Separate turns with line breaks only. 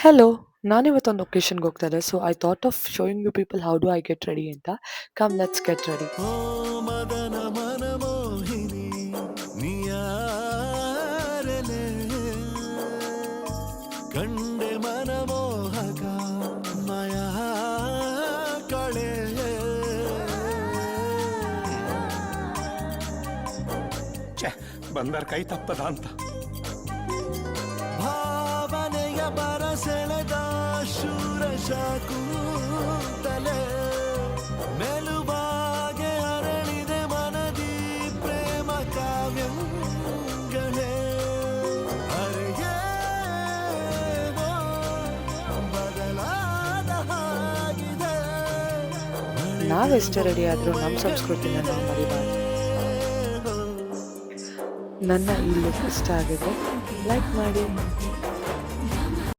Hello, ನಾನಿವತ್ತೊಂದು ಒಕೇಶನ್‌ಗೆ ಹೋಗ್ತಾ ಇದ್ದೆ. So I thought of showing you people how do I get ready ಅಂತ. Come let's get ready.
ಓ ಮದನ ಮನಮೋಹಿನಿ ನಿಯಾರಲೆ ಕಂಡೆ ಮನಮೋಹಕ ಮಯ ಕಳೆ
ಬಂದರ್ ಕೈ ತಪ್ಪದ ಅಂತ
ಭಾವನೆಯ ಬರಸೆಳೆದ ಶೂರಶಕುಂತಲೆ ಮೆಲುಬಾಗೆ ಅರಳಿದೆ ಮನದಿ ಪ್ರೇಮ ಕಾವ್ಯಗಳೇ ಅರೆಯೇನೋ ಬದಲಾದ ಹಾಗಿದೆ
ನಾವೆಷ್ಟೇ ರೆಡಿ ಆದರೂ ನಮ್ಮ ಸಂಸ್ಕೃತಿನ ನಾವು ಮರಿಬಾರ್ದು. ನನ್ನ ಈ ಲುಕ್ ಇಷ್ಟ ಆಗಿದೆ, ಲೈಕ್ ಮಾಡಿ.